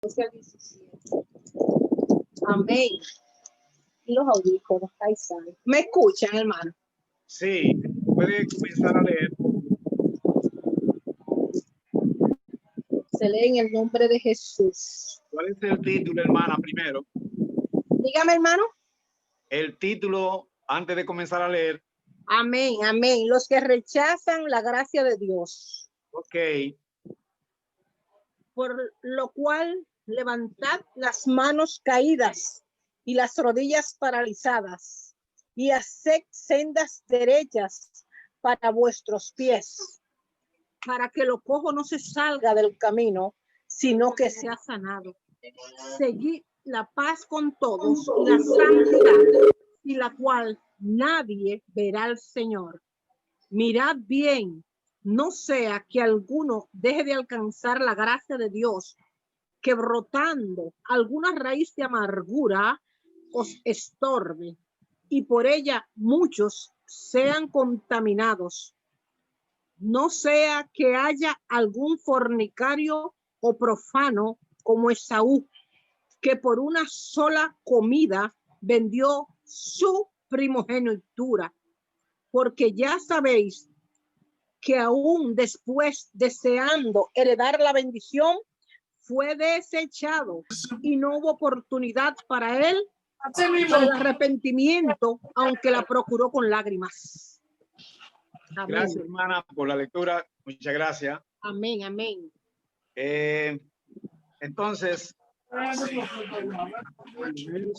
12 al 17. Amén. Y los audífonos, ahí saben. ¿Me escuchan, hermano? Sí, puede comenzar a leer. Se lee en el nombre de Jesús. ¿Cuál es el título, hermana, primero? Dígame, hermano. El título, antes de comenzar a leer. Amén, amén. Los que rechazan la gracia de Dios. Ok. Por lo cual, levantad las manos caídas y las rodillas paralizadas y haced sendas derechas para vuestros pies, para que lo cojo no se salga del camino, sino que sea sanado. Seguid la paz con todos y la santidad, y la cual nadie verá al Señor. Mirad bien, no sea que alguno deje de alcanzar la gracia de Dios, que brotando alguna raíz de amargura os estorbe, y por ella muchos sean contaminados. No sea que haya algún fornicario o profano como Esaú, que por una sola comida vendió su primogenitura, porque ya sabéis que aún después, deseando heredar la bendición, fue desechado y no hubo oportunidad para él para el arrepentimiento, aunque la procuró con lágrimas. Amén. Gracias, hermana, por la lectura. Muchas gracias. Amén, amén. Entonces,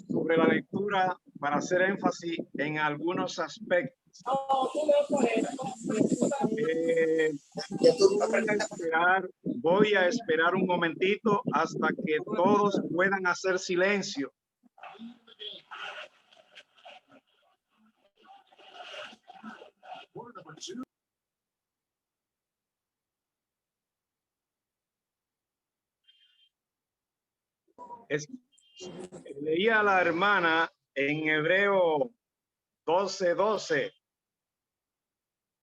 sobre la lectura, para hacer énfasis en algunos aspectos. Voy a esperar un momentito hasta que todos puedan hacer silencio. Leía a la hermana en Hebreo 12:12.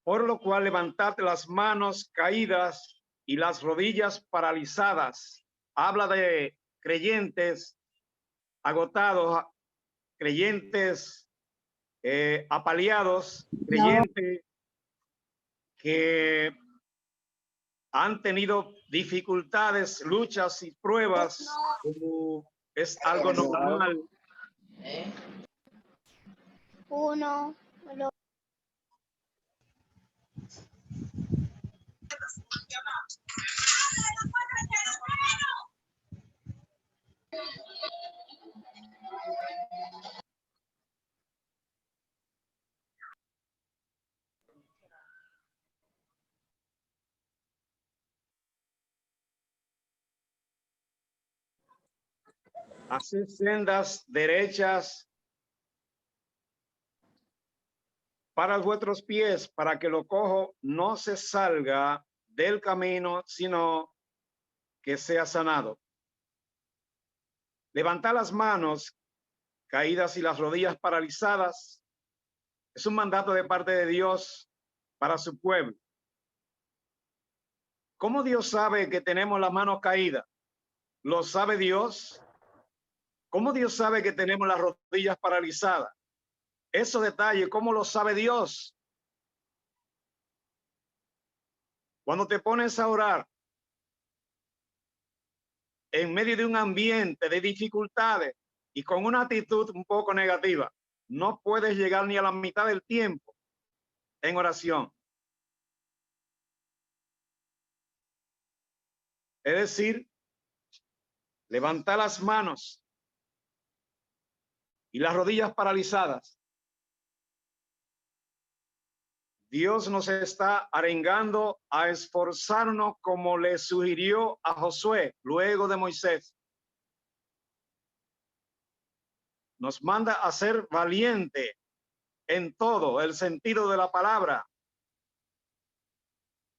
Por lo cual levantad las manos caídas y las rodillas paralizadas. Habla de creyentes agotados, creyentes apaleados, creyentes que han tenido dificultades, luchas y pruebas, como es algo normal. Hacer sendas derechas para vuestros pies, para que lo cojo no se salga del camino, sino que sea sanado. Levantar las manos caídas y las rodillas paralizadas es un mandato de parte de Dios para su pueblo. ¿Cómo Dios sabe que tenemos las manos caídas? ¿Lo sabe Dios? ¿Cómo Dios sabe que tenemos las rodillas paralizadas? Esos detalles, ¿cómo lo sabe Dios? Cuando te pones a orar en medio de un ambiente de dificultades y con una actitud un poco negativa, no puedes llegar ni a la mitad del tiempo en oración. Es decir, levantar las manos y las rodillas paralizadas. Dios nos está arengando a esforzarnos como le sugirió a Josué luego de Moisés. Nos manda a ser valiente en todo el sentido de la palabra.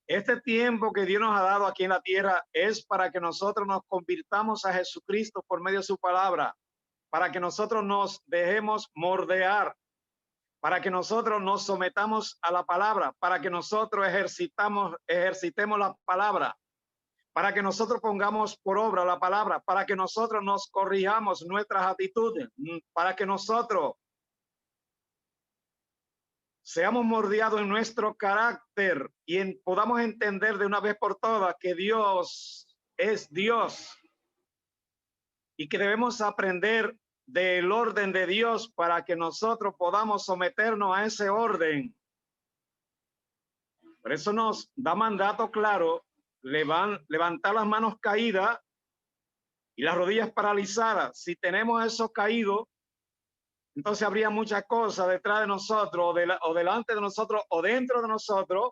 Este tiempo que Dios nos ha dado aquí en la tierra es para que nosotros nos convirtamos a Jesucristo por medio de su palabra, para que nosotros nos dejemos moldear, para que nosotros nos sometamos a la palabra, para que nosotros ejercitemos la palabra, para que nosotros pongamos por obra la palabra, para que nosotros nos corrijamos nuestras actitudes, para que nosotros seamos moldeados en nuestro carácter y podamos entender de una vez por todas que Dios es Dios y que debemos aprender del orden de Dios para que nosotros podamos someternos a ese orden. Por eso nos da mandato claro, levantar las manos caídas y las rodillas paralizadas. Si tenemos eso caído, entonces habría muchas cosas detrás de nosotros, o delante de nosotros, o dentro de nosotros,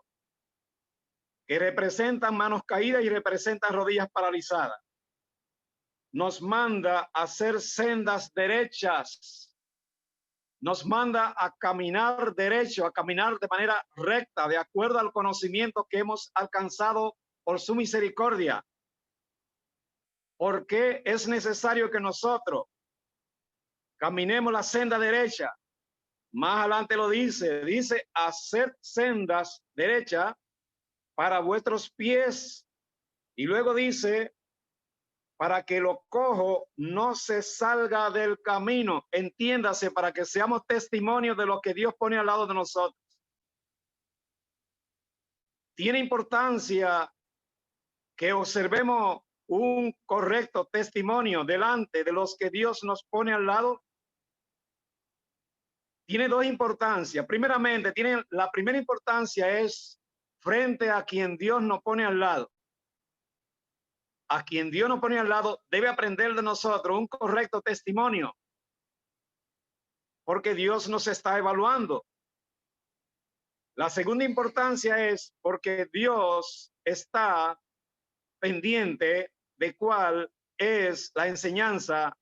que representan manos caídas y representan rodillas paralizadas. Nos manda a hacer sendas derechas. Nos manda a caminar derecho, a caminar de manera recta, de acuerdo al conocimiento que hemos alcanzado por su misericordia. ¿Por qué es necesario que nosotros caminemos la senda derecha? Más adelante lo dice hacer sendas derechas para vuestros pies. Y luego dice, para que lo cojo no se salga del camino. Entiéndase, para que seamos testimonios de lo que Dios pone al lado de nosotros. Tiene importancia que observemos un correcto testimonio delante de los que Dios nos pone al lado. Tiene dos importancias. Primeramente, la primera importancia es frente a quien Dios nos pone al lado. A quien Dios nos pone al lado debe aprender de nosotros un correcto testimonio, porque Dios nos está evaluando. La segunda importancia es porque Dios está pendiente de cuál es la enseñanza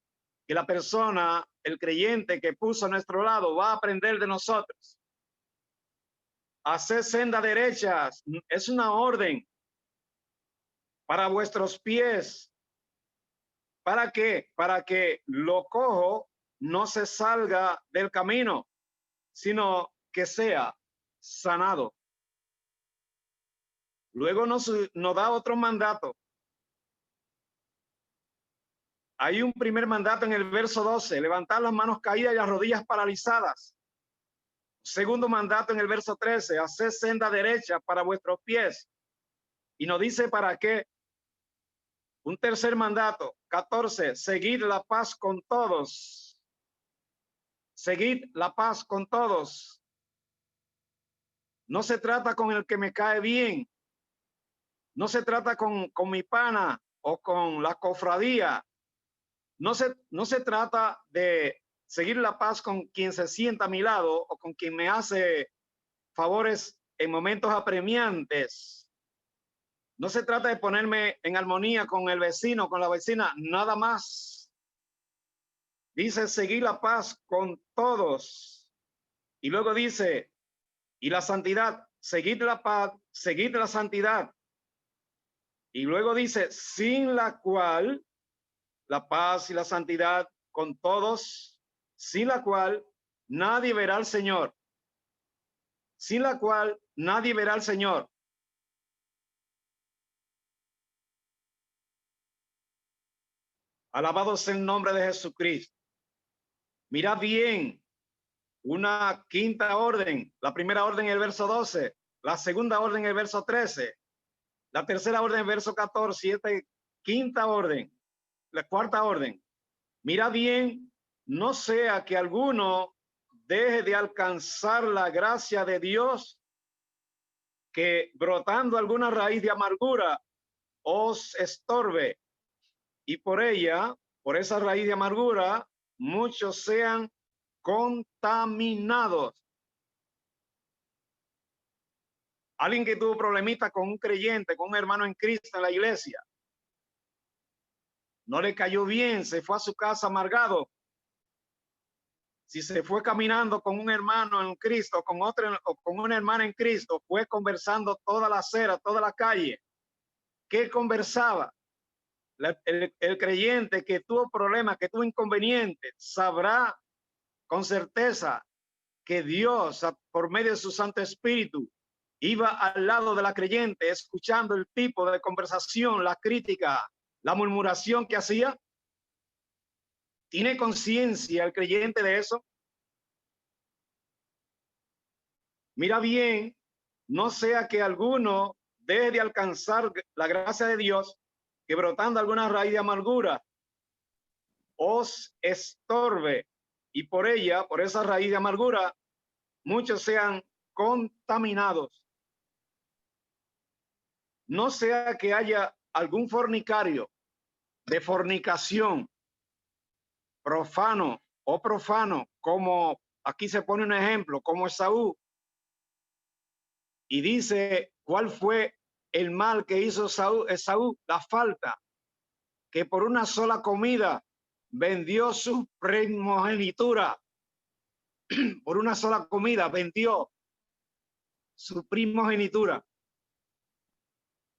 que la persona, el creyente que puso a nuestro lado, va a aprender de nosotros. Hacer senda derechas es una orden para vuestros pies. ¿Para qué? Para que lo cojo no se salga del camino, sino que sea sanado. Luego nos da otro mandato. Hay un primer mandato en el verso 12, levantar las manos caídas y las rodillas paralizadas. Segundo mandato en el verso 13, hacer senda derecha para vuestros pies. Y nos dice para qué. Un tercer mandato, 14, seguid la paz con todos. Seguid la paz con todos. No se trata con el que me cae bien. No se trata con mi pana o con la cofradía. No se trata de seguir la paz con quien se sienta a mi lado o con quien me hace favores en momentos apremiantes. No se trata de ponerme en armonía con el vecino, con la vecina, nada más. Dice seguir la paz con todos. Y luego dice, y la santidad, seguid la paz, seguid la santidad. Y luego dice, sin la cual, la paz y la santidad con todos, sin la cual nadie verá al Señor. Sin la cual nadie verá al Señor. Alabado sea el nombre de Jesucristo. Mirad bien, una quinta orden, la primera orden en el verso 12, la segunda orden en el verso 13, la tercera orden en el verso 14 y esta quinta orden, la cuarta orden. Mirad bien, no sea que alguno deje de alcanzar la gracia de Dios, que brotando alguna raíz de amargura os estorbe, y por ella, por esa raíz de amargura, muchos sean contaminados. Alguien que tuvo problemita con un creyente, con un hermano en Cristo en la iglesia, no le cayó bien, se fue a su casa amargado. Si se fue caminando con un hermano en Cristo, con otro, o con una hermana en Cristo, fue conversando toda la acera, toda la calle. ¿Qué conversaba? El creyente que tuvo problemas, que tuvo inconvenientes, sabrá con certeza que Dios, por medio de su Santo Espíritu iba al lado de la creyente escuchando el tipo de conversación, la crítica, la murmuración que hacía. ¿Tiene conciencia el creyente de eso? Mira bien, no sea que alguno deje de alcanzar la gracia de Dios, que brotando alguna raíz de amargura os estorbe, y por ella, por esa raíz de amargura, muchos sean contaminados. No sea que haya algún fornicario de fornicación, profano o profano, como aquí se pone un ejemplo, como Esaú, y dice cuál fue el mal que hizo Esaú, la falta, que por una sola comida vendió su primogenitura. Por una sola comida vendió su primogenitura.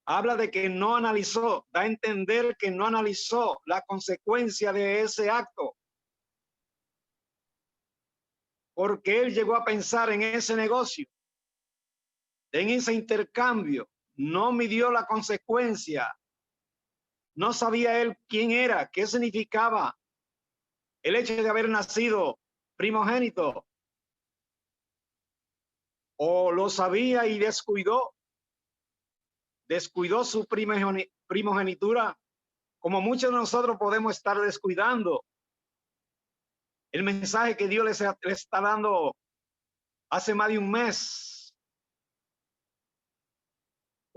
Habla de que no analizó, da a entender que no analizó la consecuencia de ese acto, porque él llegó a pensar en ese negocio, en ese intercambio, no midió la consecuencia, no sabía él quién era, qué significaba el hecho de haber nacido primogénito, o lo sabía y descuidó su primogenitura, como muchos de nosotros podemos estar descuidando el mensaje que Dios les está dando hace más de un mes.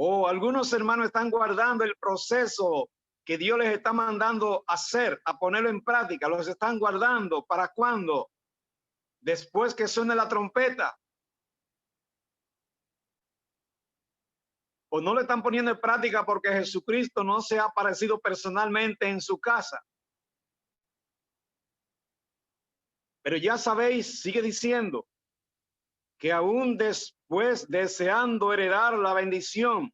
O algunos hermanos están guardando el proceso que Dios les está mandando hacer, a ponerlo en práctica. Los están guardando. ¿Para cuándo? Después que suene la trompeta. O no lo están poniendo en práctica porque Jesucristo no se ha aparecido personalmente en su casa. Pero ya sabéis, sigue diciendo, que aún después deseando heredar la bendición,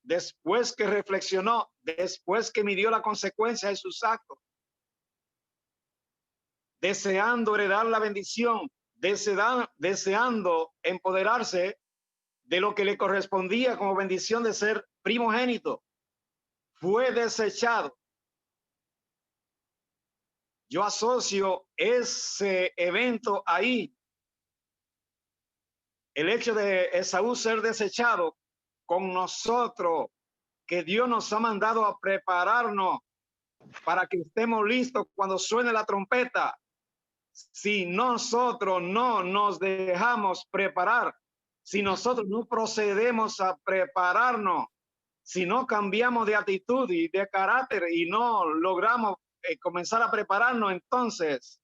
después que reflexionó, después que midió la consecuencia de sus actos, deseando heredar la bendición, deseando empoderarse de lo que le correspondía como bendición de ser primogénito, fue desechado. Yo asocio ese evento ahí, el hecho de Esaú ser desechado, con nosotros, que Dios nos ha mandado a prepararnos para que estemos listos cuando suene la trompeta. Si nosotros no nos dejamos preparar, si nosotros no procedemos a prepararnos, si no cambiamos de actitud y de carácter y no logramos comenzar a prepararnos, entonces,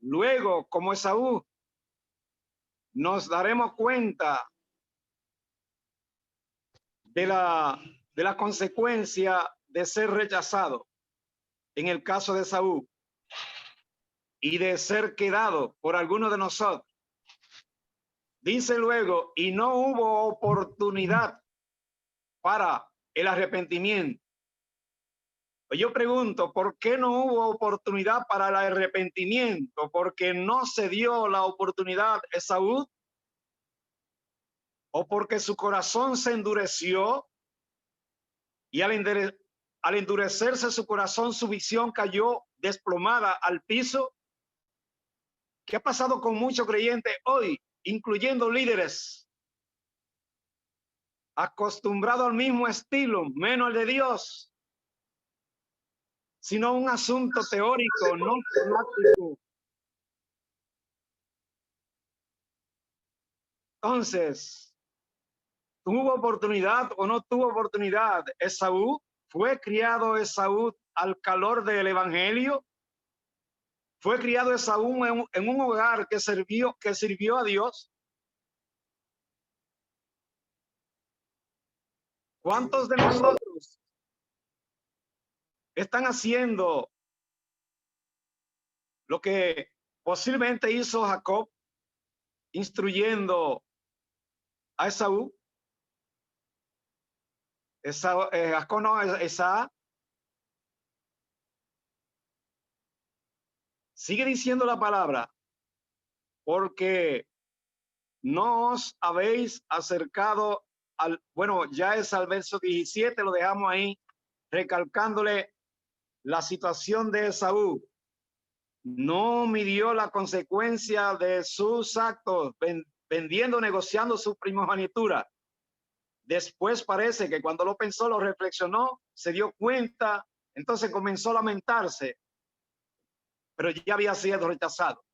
luego, como Esaú, nos daremos cuenta de la consecuencia de ser rechazado, en el caso de Esaú, y de ser quedado por alguno de nosotros. Dice luego, y no hubo oportunidad para el arrepentimiento. Yo pregunto, ¿por qué no hubo oportunidad para el arrepentimiento? ¿Porque no se dio la oportunidad a Esaú? ¿O porque su corazón se endureció? Y al endurecerse su corazón, su visión cayó desplomada al piso. ¿Qué ha pasado con muchos creyentes hoy, incluyendo líderes, acostumbrados al mismo estilo, menos el de Dios, sino un asunto teórico, no práctico? Entonces, ¿tuvo oportunidad o no tuvo oportunidad Esaú? ¿Fue criado Esaú al calor del evangelio? ¿Fue criado Esaú en un hogar que sirvió a Dios? ¿Cuántos de nosotros están haciendo lo que posiblemente hizo Jacob, instruyendo a Esaú? Jacob no, Esaú. Sigue diciendo la palabra. porque no os habéis acercado al, bueno, ya es al verso 17, lo dejamos ahí, recalcándole la situación de Esaú. No midió la consecuencia de sus actos, vendiendo, negociando su primogenitura. Después parece que cuando lo pensó, lo reflexionó, se dio cuenta, entonces comenzó a lamentarse, pero ya había sido rechazado,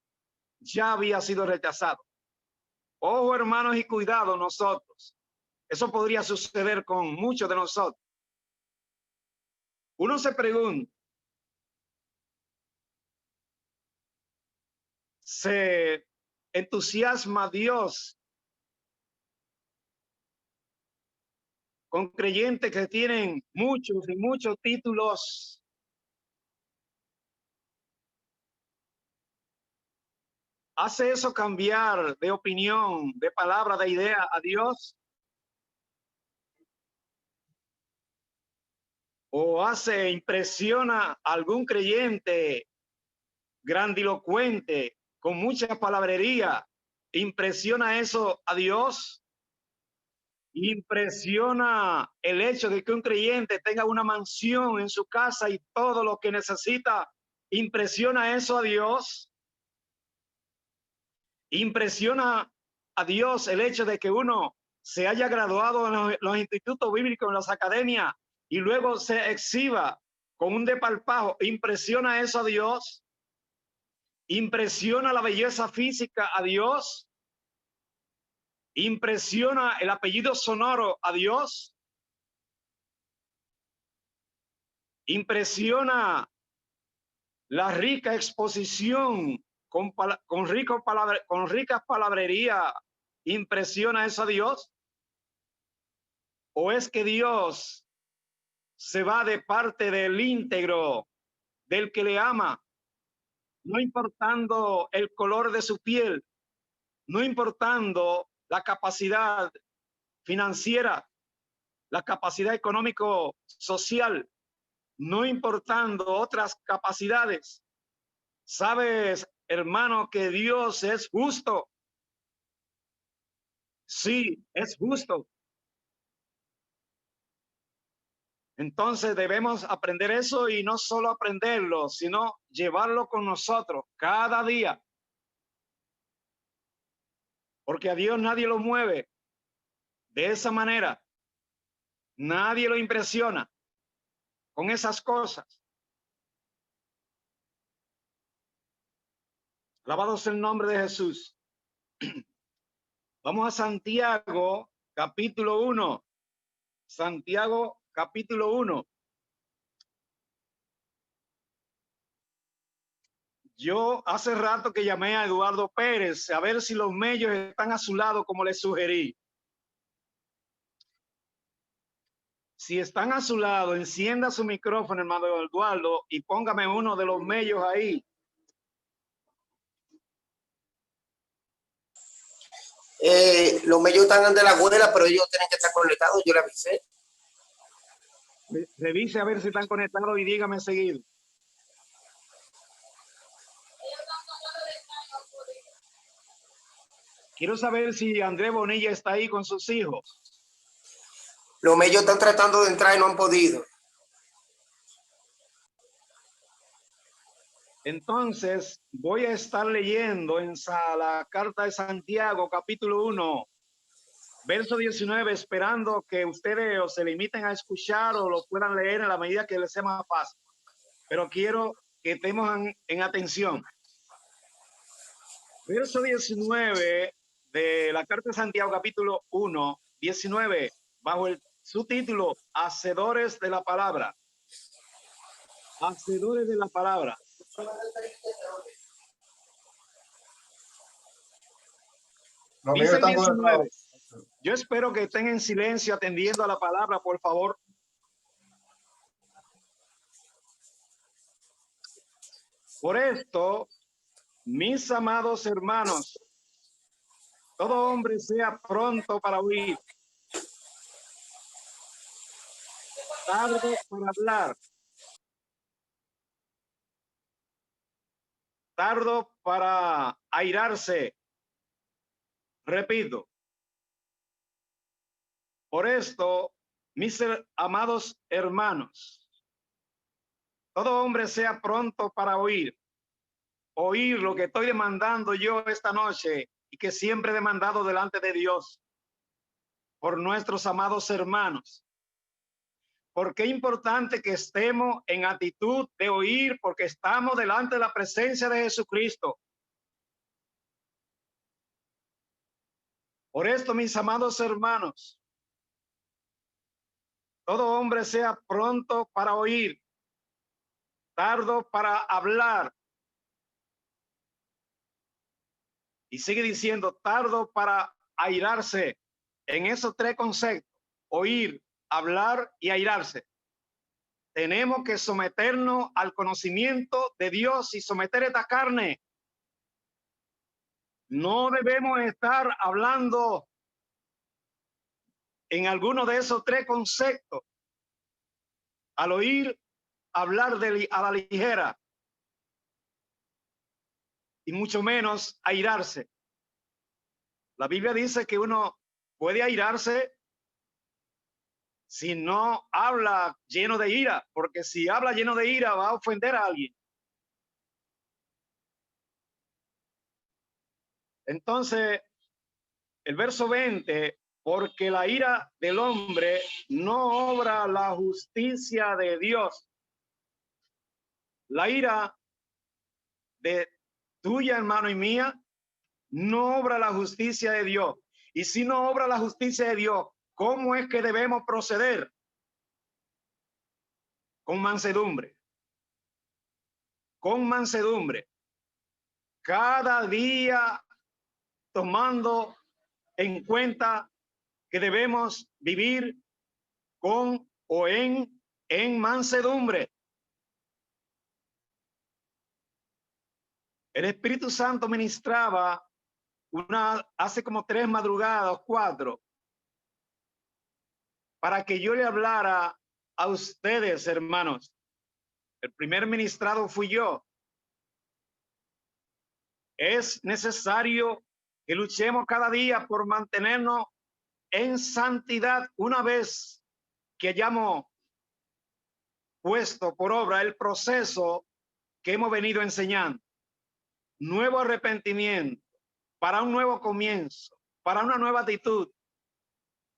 ya había sido rechazado. Ojo, hermanos, y cuidado nosotros. Eso podría suceder con muchos de nosotros. Uno se pregunta, ¿se entusiasma Dios con creyentes que tienen muchos y muchos títulos? ¿Hace eso cambiar de opinión, de palabra, de idea a Dios? ¿O impresiona a algún creyente grandilocuente, con mucha palabrería? ¿Impresiona eso a Dios? ¿Impresiona el hecho de que un creyente tenga una mansión en su casa y todo lo que necesita? ¿Impresiona eso a Dios? ¿Impresiona a Dios el hecho de que uno se haya graduado en los institutos bíblicos, en las academias, y luego se exhiba con un desparpajo? ¿Impresiona eso a Dios? ¿Impresiona la belleza física a Dios? ¿Impresiona el apellido sonoro a Dios? ¿Impresiona la rica exposición con ricas palabrerías? ¿Impresiona eso a Dios? ¿O es que Dios se va de parte del íntegro, del que le ama, no importando el color de su piel, no importando la capacidad financiera, la capacidad económico-social, no importando otras capacidades? ¿Sabes, hermano, que Dios es justo? Sí, es justo. Entonces debemos aprender eso, y no solo aprenderlo, sino llevarlo con nosotros cada día. Porque a Dios nadie lo mueve de esa manera. Nadie lo impresiona con esas cosas. Alabado sea el nombre de Jesús. Vamos a Santiago, capítulo 1. Santiago, capítulo 1. Yo hace rato que llamé a Eduardo Pérez a ver si los medios están a su lado, como les sugerí. Si están a su lado, encienda su micrófono, hermano Eduardo, y póngame uno de los medios ahí. Los medios están de la abuela, pero ellos tienen que estar conectados. Yo le avisé. Revise a ver si están conectados y dígame seguido. Quiero saber si Andrés Bonilla está ahí con sus hijos. Los medios están tratando de entrar y no han podido. Entonces, voy a estar leyendo en la carta de Santiago, capítulo 1, verso 19, esperando que ustedes o se limiten a escuchar o lo puedan leer en la medida que les sea más fácil. Pero quiero que estemos en atención. Verso 19 de la carta de Santiago, capítulo 1, 19, bajo el subtítulo Hacedores de la palabra. Hacedores de la palabra. Dice el 19. Yo espero que estén en silencio atendiendo a la palabra, por favor. Por esto, mis amados hermanos, todo hombre sea pronto para oír, tardo para hablar, tardo para airarse, Repito, por esto, mis amados hermanos, todo hombre sea pronto para oír lo que estoy demandando yo esta noche y que siempre he demandado delante de Dios por nuestros amados hermanos. Porque es importante que estemos en actitud de oír, porque estamos delante de la presencia de Jesucristo. Por esto, mis amados hermanos, todo hombre sea pronto para oír, tardo para hablar. Y sigue diciendo, tardo para airarse. En esos tres conceptos, oír, hablar y airarse, tenemos que someternos al conocimiento de Dios y someter esta carne. No debemos estar hablando en alguno de esos tres conceptos. Al oír, hablar a la ligera. Y mucho menos airarse. La Biblia dice que uno puede airarse si no habla lleno de ira, porque si habla lleno de ira va a ofender a alguien. Entonces, el verso 20, porque la ira del hombre no obra la justicia de Dios. La ira de tuya, hermano, y mía, no obra la justicia de Dios. Y si no obra la justicia de Dios, ¿cómo es que debemos proceder? Con mansedumbre. Con mansedumbre. Cada día tomando en cuenta que debemos vivir con o en mansedumbre. El Espíritu Santo ministraba hace como 3 madrugadas, 4, para que yo le hablara a ustedes, hermanos. El primer ministrado fui yo. Es necesario que luchemos cada día por mantenernos en santidad una vez que hayamos puesto por obra el proceso que hemos venido enseñando. Nuevo arrepentimiento, para un nuevo comienzo, para una nueva actitud,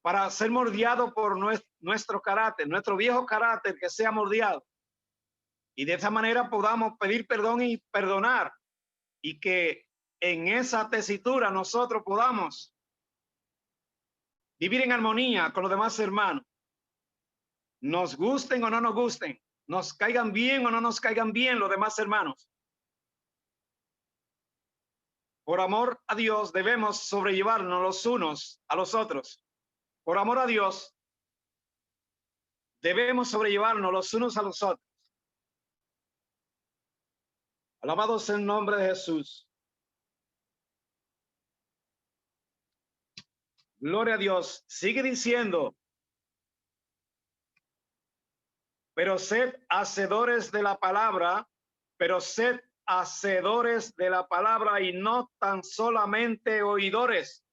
para ser moldeado por nuestro carácter, nuestro viejo carácter que sea moldeado. Y de esa manera podamos pedir perdón y perdonar, y que en esa tesitura nosotros podamos vivir en armonía con los demás hermanos. Nos gusten o no nos gusten, nos caigan bien o no nos caigan bien los demás hermanos. Por amor a Dios debemos sobrellevarnos los unos a los otros. Por amor a Dios debemos sobrellevarnos los unos a los otros. Alabado sea el nombre de Jesús. Gloria a Dios. Sigue diciendo, pero sed hacedores de la palabra, pero sed hacedores de la palabra y no tan solamente oidores.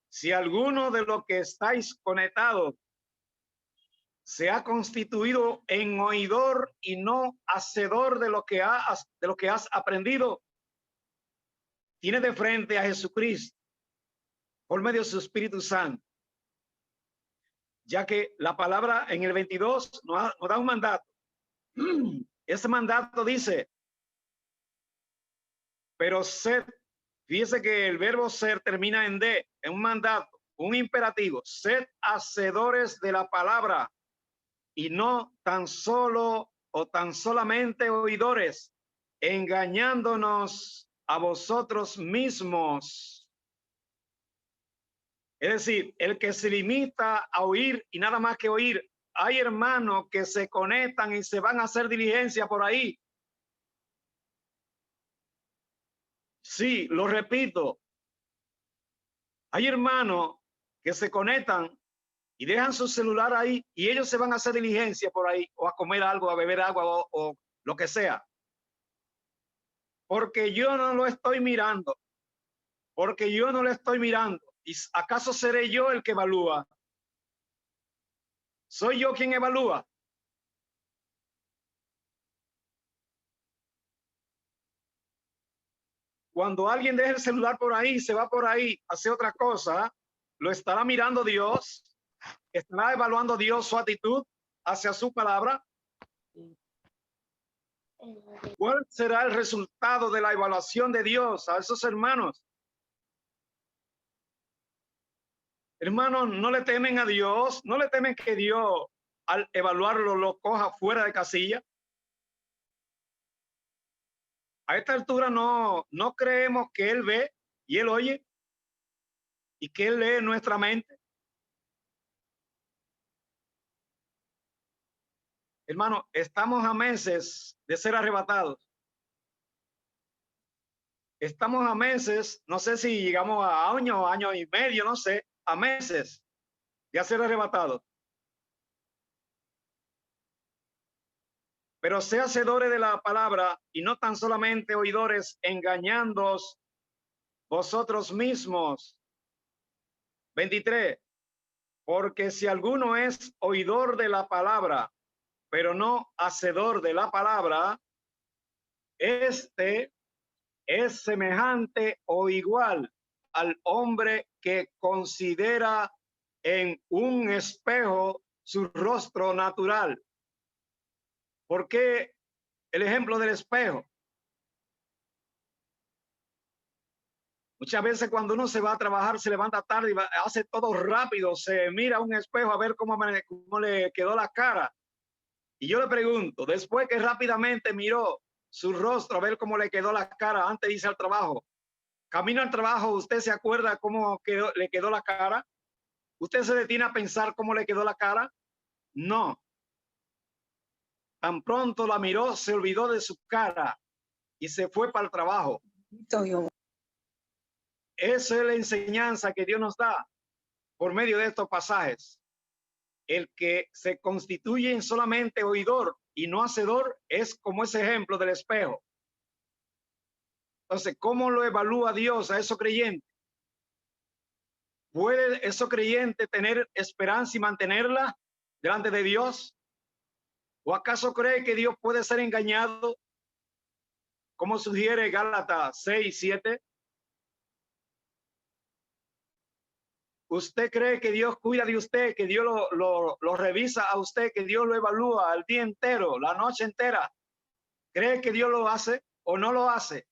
Si alguno de los que estáis conectados se ha constituido en oidor y no hacedor de lo que has aprendido, tiene de frente a Jesucristo por medio de su Espíritu Santo, ya que la palabra en el 22 nos da un mandato. Ese mandato dice, pero sed, fíjese que el verbo ser termina en D, en un mandato, un imperativo, sed hacedores de la palabra y no tan solo o tan solamente oidores, engañándonos a vosotros mismos. Es decir, el que se limita a oír y nada más que oír, hay hermanos que se conectan y se van a hacer diligencia por ahí. Sí, lo repito. Hay hermanos que se conectan y dejan su celular ahí y ellos se van a hacer diligencia por ahí o a comer algo, a beber agua o lo que sea. porque yo no lo estoy mirando, porque yo no lo estoy mirando. ¿Y acaso seré yo el que evalúa? ¿Soy yo quien evalúa? Cuando alguien deja el celular por ahí, se va por ahí, hace otra cosa, ¿lo estará mirando Dios? ¿Estará evaluando Dios su actitud hacia su palabra? ¿Cuál será el resultado de la evaluación de Dios a esos hermanos? Hermanos, no le temen a Dios, no le temen que Dios al evaluarlo lo coja fuera de casilla. A esta altura no creemos que Él ve y Él oye y que Él lee nuestra mente. Hermano, estamos a meses de ser arrebatados. Estamos a meses, no sé si llegamos a año y medio, no sé, a meses de ser arrebatados. Pero sé hacedores de la palabra y no tan solamente oidores, engañándoos vosotros mismos. 23. Porque si alguno es oidor de la palabra, pero no hacedor de la palabra, este es semejante o igual al hombre que considera en un espejo su rostro natural. ¿Por qué el ejemplo del espejo? Muchas veces cuando uno se va a trabajar, se levanta tarde y hace todo rápido, se mira a un espejo a ver cómo le quedó la cara. Y yo le pregunto, después que rápidamente miró su rostro a ver cómo le quedó la cara antes de irse al trabajo, camino al trabajo, ¿usted se acuerda cómo le quedó la cara? ¿Usted se detiene a pensar cómo le quedó la cara? No. Tan pronto la miró, se olvidó de su cara y se fue para el trabajo. Esa es la enseñanza que Dios nos da por medio de estos pasajes. El que se constituye en solamente oidor y no hacedor es como ese ejemplo del espejo. Entonces, ¿cómo lo evalúa Dios a esos creyentes? ¿Puede esos creyentes tener esperanza y mantenerla delante de Dios? ¿O acaso cree que Dios puede ser engañado? Como sugiere Gálatas 6:7. ¿Usted cree que Dios cuida de usted, que Dios lo revisa a usted, que Dios lo evalúa el día entero, la noche entera? ¿Cree que Dios lo hace o no lo hace?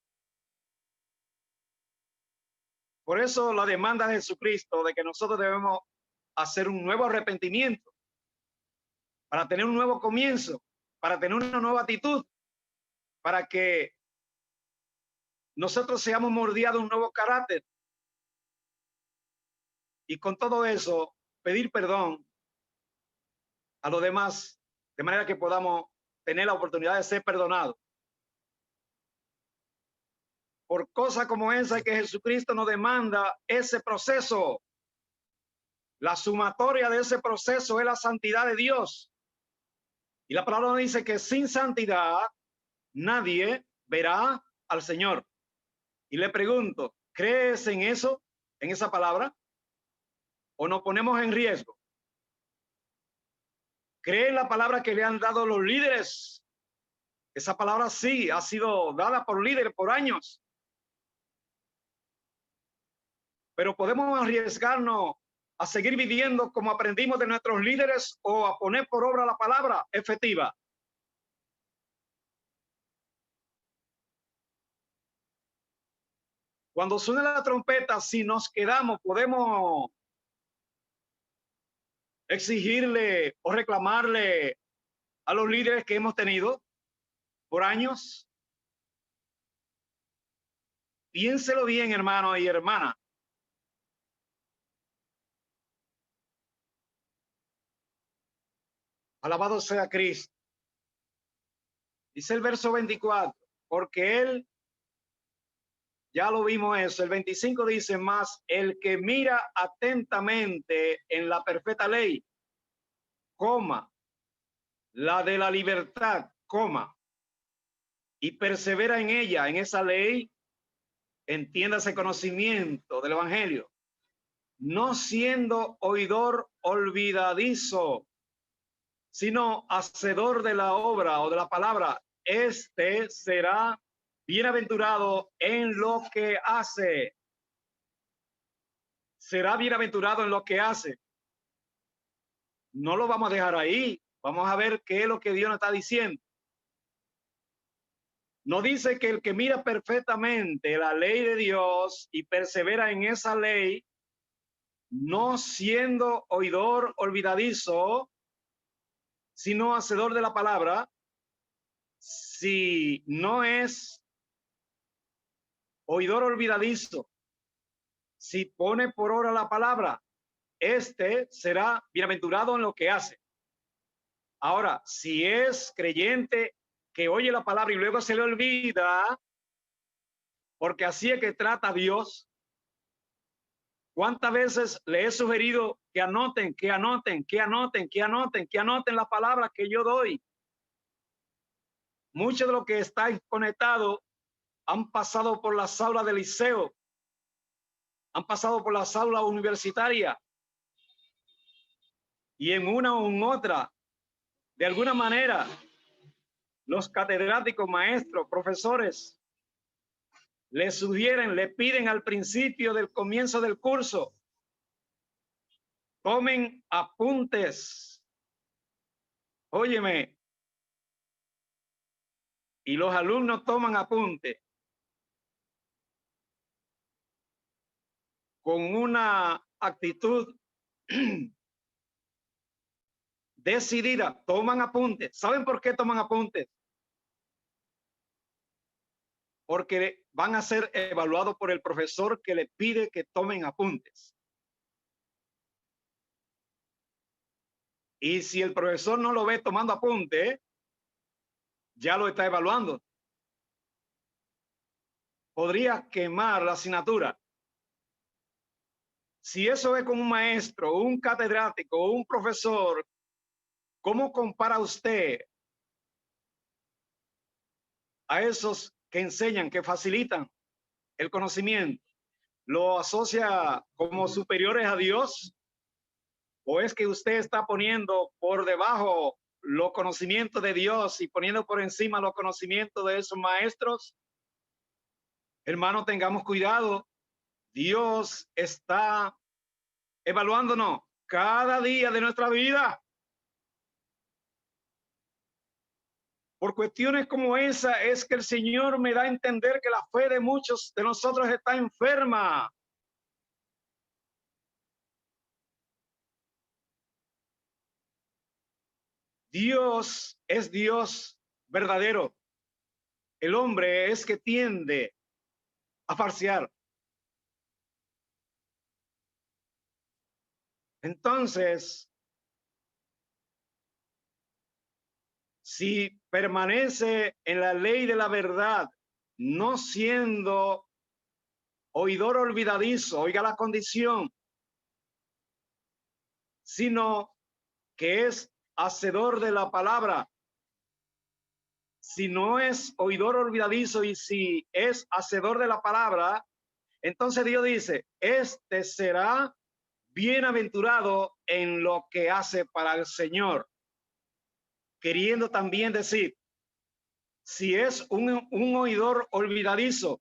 Por eso la demanda de Jesucristo de que nosotros debemos hacer un nuevo arrepentimiento para tener un nuevo comienzo, para tener una nueva actitud, para que nosotros seamos moldeados un nuevo carácter. Y con todo eso, pedir perdón a los demás, de manera que podamos tener la oportunidad de ser perdonados. Por cosas como esa que Jesucristo nos demanda ese proceso. La sumatoria de ese proceso es la santidad de Dios. Y la palabra dice que sin santidad nadie verá al Señor. Y le pregunto, ¿crees en eso, en esa palabra? ¿O nos ponemos en riesgo? ¿Cree en la palabra que le han dado los líderes? Esa palabra sí ha sido dada por líderes por años. Pero podemos arriesgarnos a seguir viviendo como aprendimos de nuestros líderes o a poner por obra la palabra efectiva. Cuando suena la trompeta, si nos quedamos, podemos exigirle o reclamarle a los líderes que hemos tenido por años. Piénselo bien, hermano y hermana. Alabado sea Cristo. Dice el verso 24, porque Él, ya lo vimos eso, el 25 dice más, el que mira atentamente en la perfecta ley, coma, la de la libertad, coma, y persevera en ella, en esa ley, entiéndase conocimiento del evangelio, no siendo oidor olvidadizo, sino hacedor de la obra o de la palabra, este será bienaventurado en lo que hace. Será bienaventurado en lo que hace. No lo vamos a dejar ahí. Vamos a ver qué es lo que Dios nos está diciendo. Nos dice que el que mira perfectamente la ley de Dios y persevera en esa ley, no siendo oidor olvidadizo, sino hacedor de la palabra, si no es oidor olvidadizo, si pone por obra la palabra, este será bienaventurado en lo que hace. Ahora, si es creyente que oye la palabra y luego se le olvida, porque así es que trata Dios. ¿Cuántas veces le he sugerido que anoten las palabras que yo doy? Muchos de los que están conectados han pasado por las aulas del liceo, han pasado por las aulas universitarias, y en una u otra, de alguna manera, los catedráticos, maestros, profesores, le sugieren, le piden al principio del comienzo del curso, tomen apuntes. Óyeme, y los alumnos toman apuntes con una actitud decidida, toman apuntes. ¿Saben por qué toman apuntes? Porque van a ser evaluados por el profesor que le pide que tomen apuntes. Y si el profesor no lo ve tomando apunte, ya lo está evaluando. Podría quemar la asignatura. Si eso es con un maestro, un catedrático, un profesor, ¿cómo compara usted a esos que enseñan, que facilitan el conocimiento? ¿Lo asocia como superiores a Dios? ¿O es que usted está poniendo por debajo los conocimientos de Dios y poniendo por encima los conocimientos de esos maestros? Hermano, tengamos cuidado. Dios está evaluándonos cada día de nuestra vida. Por cuestiones como esa es que el Señor me da a entender que la fe de muchos de nosotros está enferma. Dios es Dios verdadero. El hombre es que tiende a farsear. Entonces, si permanece en la ley de la verdad, no siendo oidor olvidadizo, oiga la condición, sino que es hacedor de la palabra. Si no es oidor olvidadizo y si es hacedor de la palabra, entonces Dios dice, este será bienaventurado en lo que hace para el Señor. Queriendo también decir, si es un oidor olvidadizo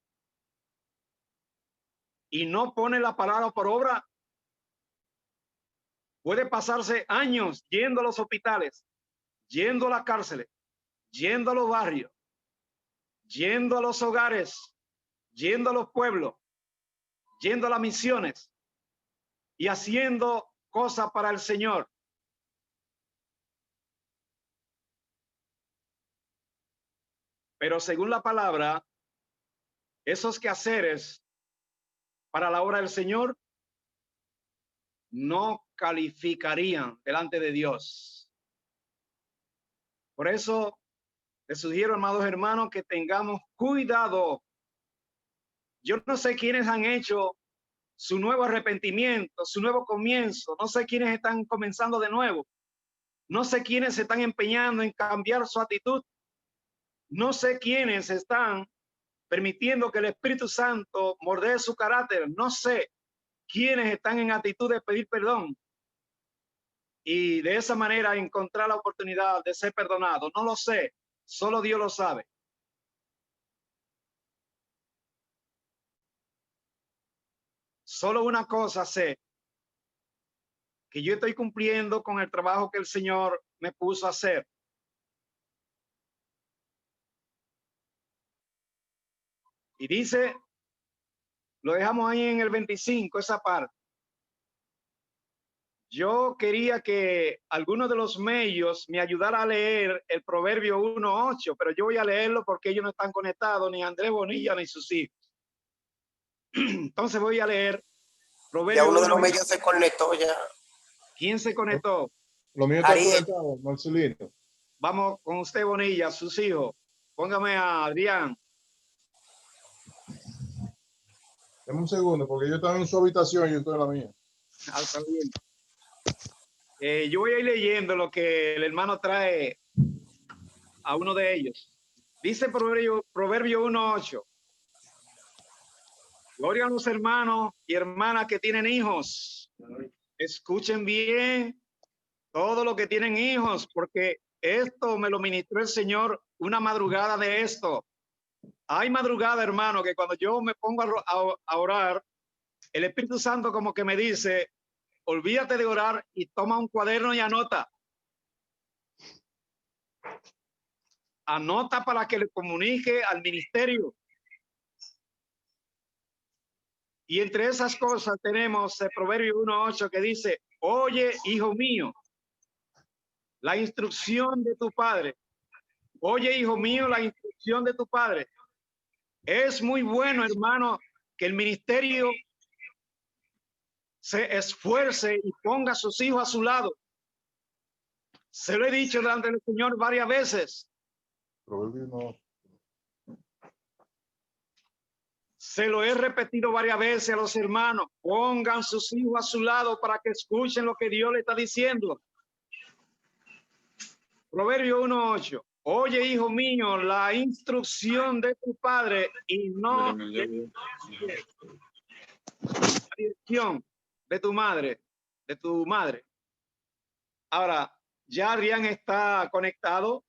y no pone la palabra por obra, puede pasarse años yendo a los hospitales, yendo a las cárceles, yendo a los barrios, yendo a los hogares, yendo a los pueblos, yendo a las misiones y haciendo cosas para el Señor. Pero según la palabra, esos quehaceres para la obra del Señor no calificarían delante de Dios. Por eso les sugiero, amados hermanos, que tengamos cuidado. Yo no sé quiénes han hecho su nuevo arrepentimiento, su nuevo comienzo. No sé quiénes están comenzando de nuevo. No sé quiénes se están empeñando en cambiar su actitud. No sé quiénes están permitiendo que el Espíritu Santo mordee su carácter. No sé quiénes están en actitud de pedir perdón y de esa manera encontrar la oportunidad de ser perdonado. No lo sé, solo Dios lo sabe. Solo una cosa sé, que yo estoy cumpliendo con el trabajo que el Señor me puso a hacer. Y dice, lo dejamos ahí en el 25, esa parte. Yo quería que alguno de los medios me ayudara a leer el Proverbio 1:8, pero yo voy a leerlo porque ellos no están conectados, ni Andrés Bonilla ni sus hijos. Entonces voy a leer Proverbio. Ya uno de los medios se conectó ya. ¿Quién se conectó? Lo mío está Ariel. conectado, Marcelino. Vamos con usted, Bonilla, sus hijos. Póngame a Adrián. Dame un segundo, porque yo estaba en su habitación y yo estoy en la mía. Está bien. Yo voy a ir leyendo lo que el hermano trae a uno de ellos. Dice Proverbio 1:8. Gloria a los hermanos y hermanas que tienen hijos. Escuchen bien todo lo que tienen hijos, porque esto me lo ministró el Señor una madrugada de esto. Hay madrugada, hermano, que cuando yo me pongo a orar, el Espíritu Santo como que me dice, olvídate de orar y toma un cuaderno y anota. Anota para que le comunique al ministerio. Y entre esas cosas tenemos el Proverbio 1:8 que dice, oye, hijo mío, la instrucción de tu padre. Oye, hijo mío, la instrucción de tu padre. Es muy bueno, hermano, que el ministerio se esfuerce y ponga a sus hijos a su lado. Se lo he dicho delante del Señor varias veces. Proverbio no. Se lo he repetido varias veces a los hermanos. Pongan sus hijos a su lado para que escuchen lo que Dios le está diciendo. Proverbio 1:8. Oye, hijo mío, la instrucción de tu padre y no la dirección de tu madre, Ahora, ya Adrián está conectado.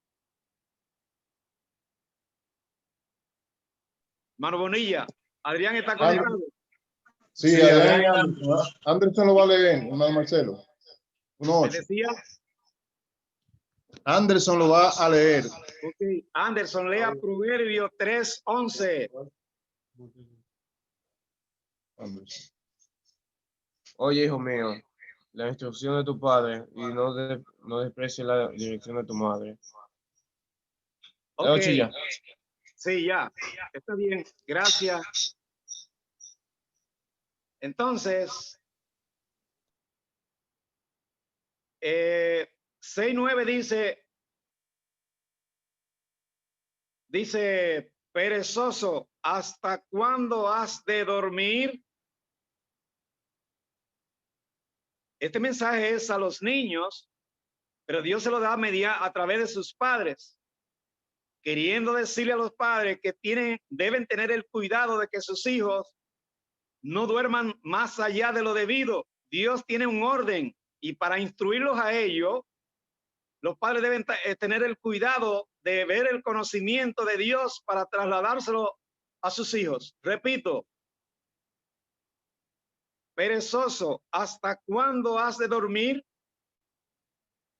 Mano Bonilla, Adrián está conectado. Sí, Adrián, Anderson lo va a leer, hermano Marcelo. 1:8. Decía, Anderson lo va a leer. ok, Anderson, lea Proverbio 3:11. Anderson. Oye, hijo mío, la instrucción de tu padre y no desprecies la dirección de tu madre. Ok, 8 ya. sí, ya, está bien, gracias. Entonces, 6:9 dice, perezoso, ¿hasta cuándo has de dormir? Este mensaje es a los niños, pero Dios se lo da a través de sus padres, queriendo decirle a los padres que deben tener el cuidado de que sus hijos no duerman más allá de lo debido. Dios tiene un orden y para instruirlos a ellos, los padres deben tener el cuidado de ver el conocimiento de Dios para trasladárselo a sus hijos. Repito, perezoso, ¿hasta cuándo has de dormir?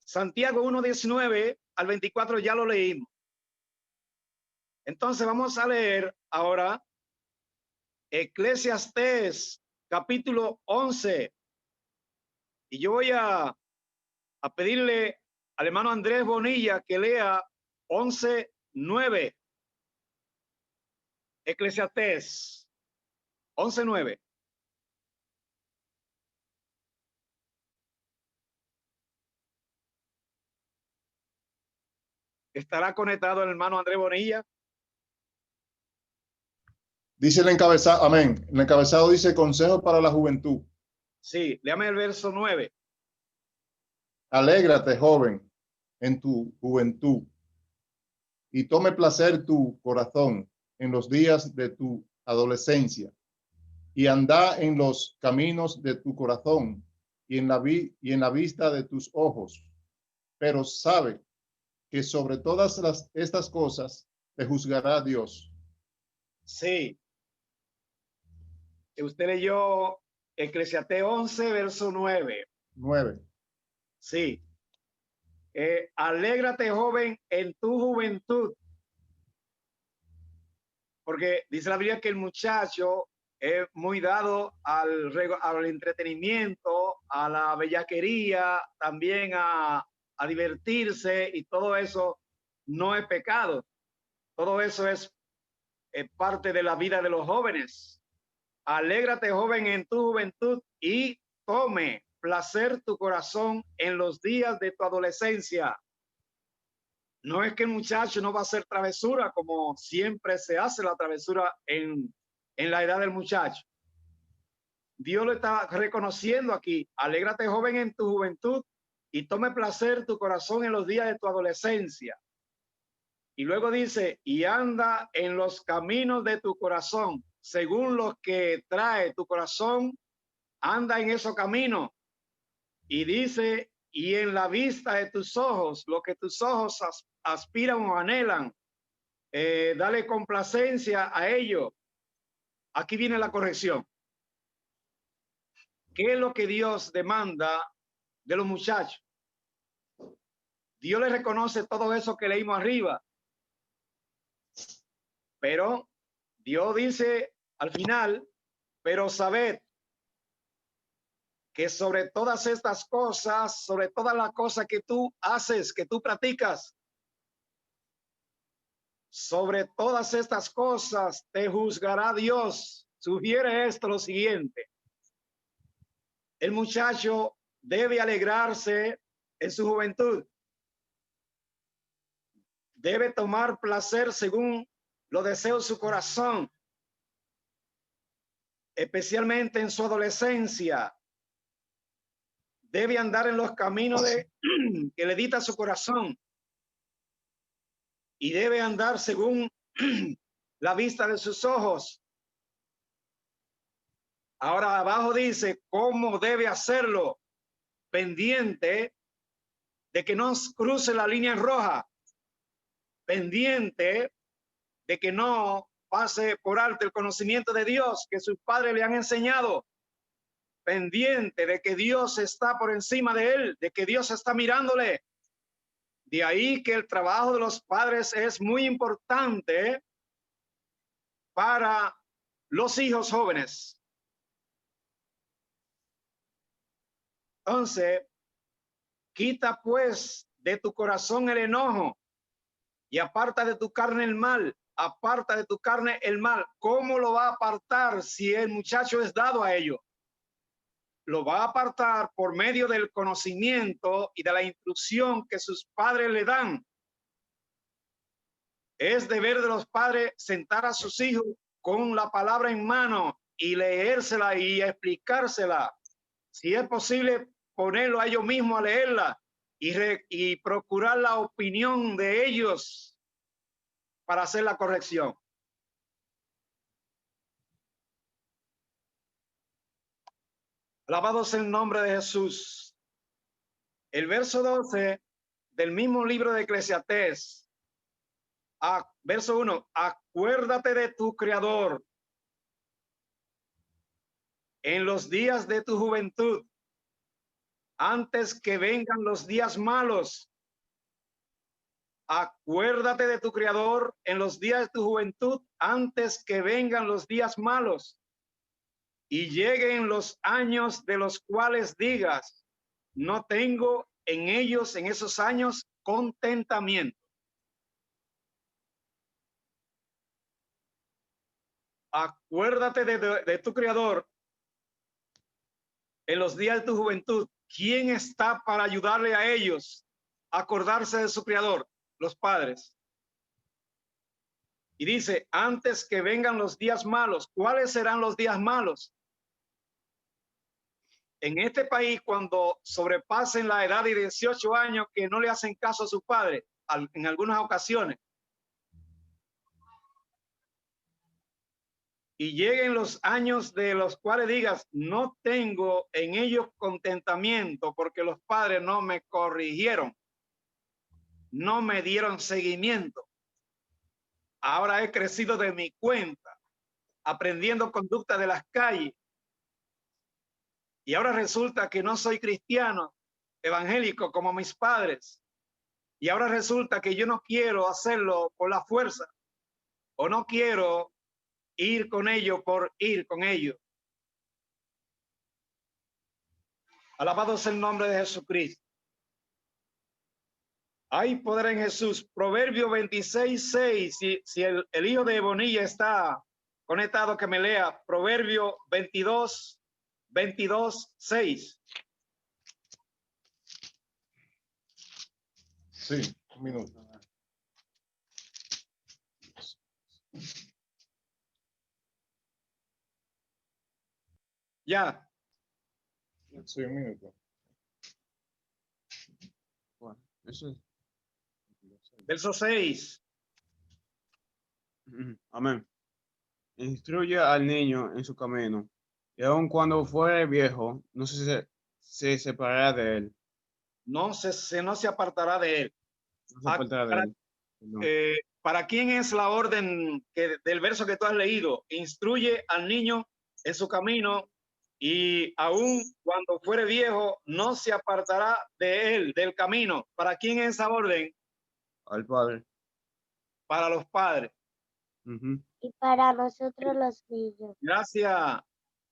Santiago 1:19 al 24 ya lo leímos. Entonces vamos a leer ahora Eclesiastés capítulo 11. Y yo voy a pedirle al hermano Andrés Bonilla que lea 11:9. Eclesiastés 11:9. ¿Estará conectado el hermano Andrés Bonilla? Dice el encabezado, amén. El encabezado dice consejo para la juventud. Sí, léame el verso 9. Alégrate, joven, en tu juventud. y tome placer tu corazón en los días de tu adolescencia, y anda en los caminos de tu corazón y en la vista de tus ojos. Pero sabe que sobre todas estas cosas te juzgará Dios. Sí. Usted leyó Eclesiastés 11, verso 9. 9. Sí. Alégrate, joven, en tu juventud. Porque dice la Biblia que el muchacho es muy dado al entretenimiento, a la bellaquería, también a divertirse, y todo eso no es pecado. Todo eso es parte de la vida de los jóvenes. Alégrate, joven, en tu juventud, y tome placer tu corazón en los días de tu adolescencia. No es que el muchacho no va a hacer travesura, como siempre se hace la travesura en la edad del muchacho. Dios lo está reconociendo aquí. Alégrate, joven, en tu juventud, y tome placer tu corazón en los días de tu adolescencia. Y luego dice, y anda en los caminos de tu corazón, según los que trae tu corazón, anda en esos caminos. Y dice, y en la vista de tus ojos, lo que tus ojos aspiran o anhelan, dale complacencia a ello. Aquí viene la corrección. ¿Qué es lo que Dios demanda de los muchachos? Dios les reconoce todo eso que leímos arriba, pero Dios dice al final, pero sabed que sobre todas estas cosas, sobre todas las cosas que tú haces, que tú practicas, sobre todas estas cosas te juzgará Dios. Sugiere esto lo siguiente: el muchacho debe alegrarse en su juventud, debe tomar placer según los deseos de su corazón, especialmente en su adolescencia. Debe andar en los caminos que le dicta su corazón, y debe andar según la vista de sus ojos. Ahora abajo dice cómo debe hacerlo: pendiente de que no cruce la línea roja, pendiente de que no pase por alto el conocimiento de Dios que sus padres le han enseñado, pendiente de que Dios está por encima de él, de que Dios está mirándole. De ahí que el trabajo de los padres es muy importante para los hijos jóvenes. Entonces, quita pues de tu corazón el enojo, y aparta de tu carne el mal. Aparta de tu carne el mal. ¿Cómo lo va a apartar si el muchacho es dado a ello? Lo va a apartar por medio del conocimiento y de la instrucción que sus padres le dan. Es deber de los padres sentar a sus hijos con la palabra en mano y leérsela y explicársela. Si es posible, ponerlo a ellos mismos a leerla y procurar la opinión de ellos para hacer la corrección. Alabado sea el nombre de Jesús. El verso 12 del mismo libro de Eclesiastés, verso 1, acuérdate de tu Creador en los días de tu juventud, antes que vengan los días malos. Acuérdate de tu Creador en los días de tu juventud, antes que vengan los días malos y lleguen los años de los cuales digas, no tengo en ellos, en esos años, contentamiento. Acuérdate de tu Creador en los días de tu juventud. ¿Quién está para ayudarle a ellos a acordarse de su Creador? Los padres. Y dice, antes que vengan los días malos. ¿Cuáles serán los días malos? En este país, cuando sobrepasen la edad de 18 años, que no le hacen caso a sus padres, en algunas ocasiones, y lleguen los años de los cuales digas, no tengo en ellos contentamiento porque los padres no me corrigieron, no me dieron seguimiento. Ahora he crecido de mi cuenta, aprendiendo conducta de las calles. Y ahora resulta que no soy cristiano, evangélico como mis padres. Y ahora resulta que yo no quiero hacerlo por la fuerza o no quiero ir con ellos por ir con ellos. Alabado sea el nombre de Jesucristo. Hay poder en Jesús. Proverbio 26:6. Si el hijo de Bonilla está conectado, que me lea Proverbio 22:6. Sí, un minuto. Ya. Sí, un minuto. Bueno, eso es. Verso 6. Amén. Instruye al niño en su camino, y aun cuando fuere viejo, no se separará de él. No se apartará de él. No se apartará de él. No. ¿Para quién es la orden del verso que tú has leído? Instruye al niño en su camino y aun cuando fuere viejo no se apartará de él, del camino. ¿Para quién es esa orden? Al Padre. Para los padres. Y para nosotros los niños. Gracias,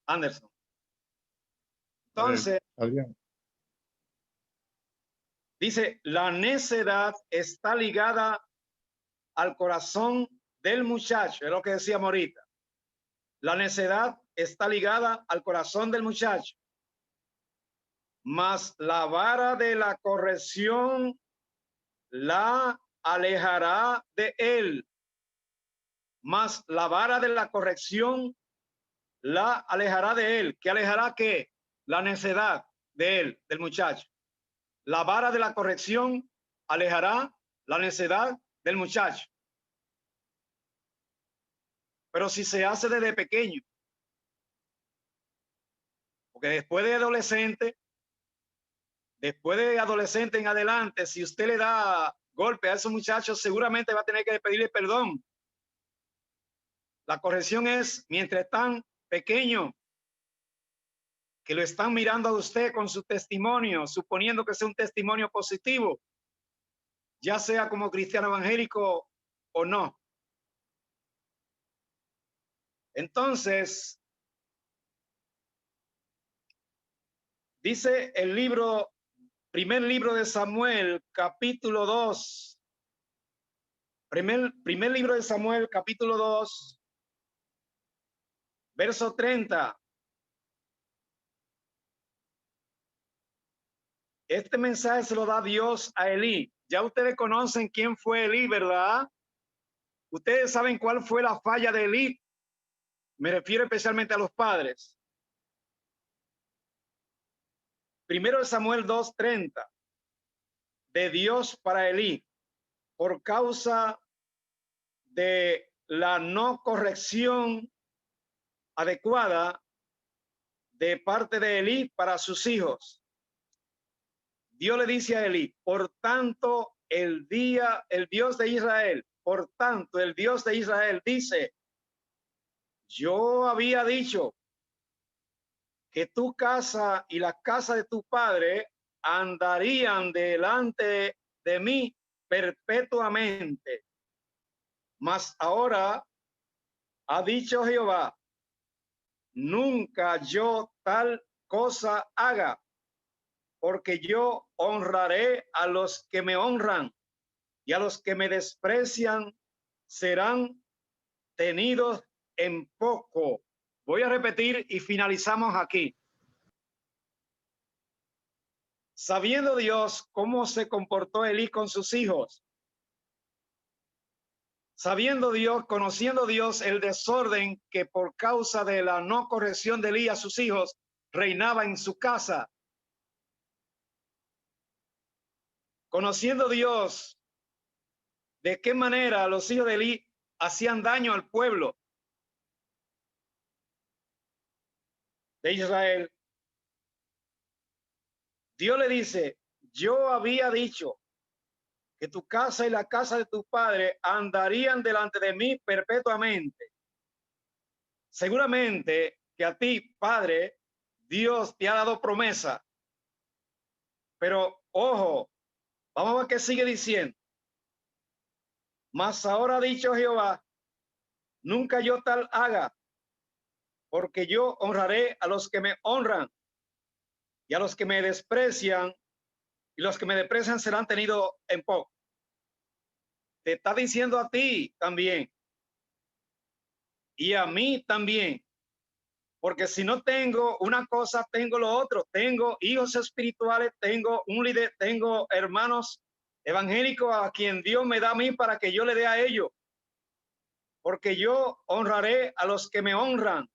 Anderson. Entonces, Adrián. dice, la necedad está ligada al corazón del muchacho, es lo que decíamos ahorita. La necedad está ligada al corazón del muchacho, mas la vara de la corrección la alejará de él. Mas la vara de la corrección la alejará de él. ¿Qué alejará qué? La necedad de él, del muchacho. La vara de la corrección alejará la necedad del muchacho. Pero si se hace desde pequeño, porque después de adolescente en adelante, si usted le da golpe a esos muchachos, seguramente va a tener que pedirle perdón. La corrección es mientras están pequeños, que lo están mirando a usted con su testimonio, suponiendo que sea un testimonio positivo, ya sea como cristiano evangélico o no. Entonces, dice el primer libro de Samuel, capítulo 2. Primer libro de Samuel, capítulo 2, verso 30. Este mensaje se lo da Dios a Elí. Ya ustedes conocen quién fue Elí, ¿verdad? Ustedes saben cuál fue la falla de Elí. Me refiero especialmente a los padres. Primero de Samuel 2:30. De Dios para Elí. Por causa de la no corrección adecuada de parte de Elí para sus hijos. Dios le dice a Elí, por tanto, el Dios de Israel, por tanto, el Dios de Israel dice, yo había dicho que tu casa y la casa de tu padre andarían delante de mí perpetuamente. Mas ahora ha dicho Jehová, nunca yo tal cosa haga, porque yo honraré a los que me honran y a los que me desprecian serán tenidos en poco. Voy a repetir y finalizamos aquí. Sabiendo Dios cómo se comportó Elí con sus hijos, sabiendo Dios, conociendo Dios el desorden que por causa de la no corrección de Elí a sus hijos reinaba en su casa, conociendo Dios de qué manera los hijos de Elí hacían daño al pueblo, de Israel, Dios le dice, yo había dicho que tu casa y la casa de tu padre andarían delante de mí perpetuamente. Seguramente que a ti, Padre, Dios te ha dado promesa. Pero ojo, vamos a ver qué sigue diciendo. Mas ahora ha dicho Jehová, nunca yo tal haga, porque yo honraré a los que me honran y a los que me desprecian, y los que me desprecian serán tenidos en poco. Te está diciendo a ti también y a mí también, porque si no tengo una cosa, tengo lo otro. Tengo hijos espirituales, tengo un líder, tengo hermanos evangélicos a quien Dios me da a mí para que yo le dé a ellos, porque yo honraré a los que me honran.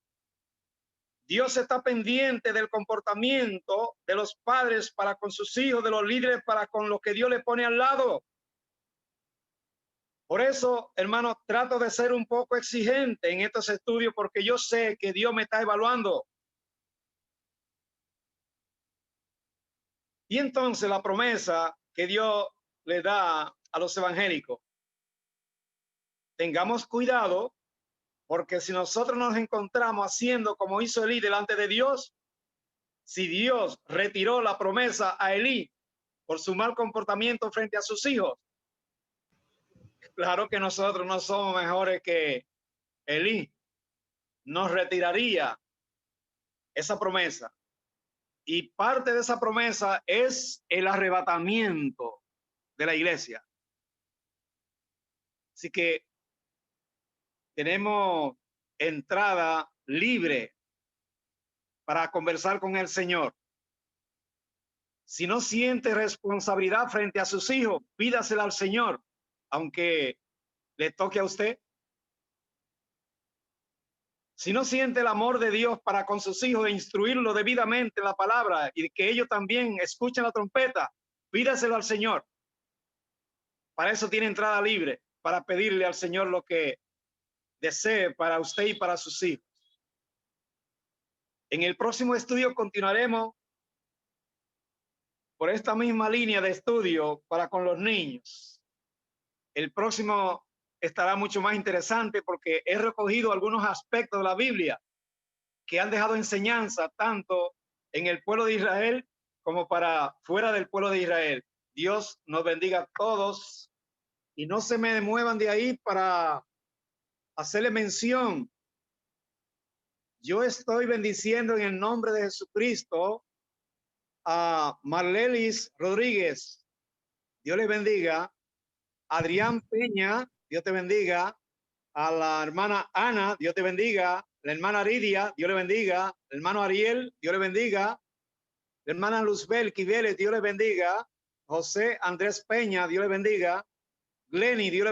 Dios está pendiente del comportamiento de los padres para con sus hijos, de los líderes para con lo que Dios le pone al lado. Por eso, hermano, trato de ser un poco exigente en estos estudios porque yo sé que Dios me está evaluando. Y entonces la promesa que Dios le da a los evangélicos, tengamos cuidado, porque si nosotros nos encontramos haciendo como hizo Elí delante de Dios, si Dios retiró la promesa a Elí por su mal comportamiento frente a sus hijos, claro que nosotros no somos mejores que Elí. Nos retiraría esa promesa. Y parte de esa promesa es el arrebatamiento de la iglesia. Así que tenemos entrada libre para conversar con el Señor. Si no siente responsabilidad frente a sus hijos, pídasela al Señor, aunque le toque a usted. Si no siente el amor de Dios para con sus hijos e instruirlo debidamente en la palabra y que ellos también escuchen la trompeta, pídaselo al Señor. Para eso tiene entrada libre, para pedirle al Señor lo que desee para usted y para sus hijos. En el próximo estudio continuaremos por esta misma línea de estudio para con los niños. El próximo estará mucho más interesante porque he recogido algunos aspectos de la Biblia que han dejado enseñanza tanto en el pueblo de Israel como para fuera del pueblo de Israel. Dios nos bendiga a todos y no se me muevan de ahí para hacerle mención. Yo estoy bendiciendo en el nombre de Jesucristo a Marlelis Rodríguez. Dios les bendiga. Adrián Peña, Dios te bendiga. A la hermana Ana, Dios te bendiga. La hermana Aridia, Dios le bendiga. El hermano Ariel, Dios le bendiga. La hermana Luzbel Quiveles, Dios le bendiga. José Andrés Peña, Dios le bendiga. Glenny, Dios le bendiga.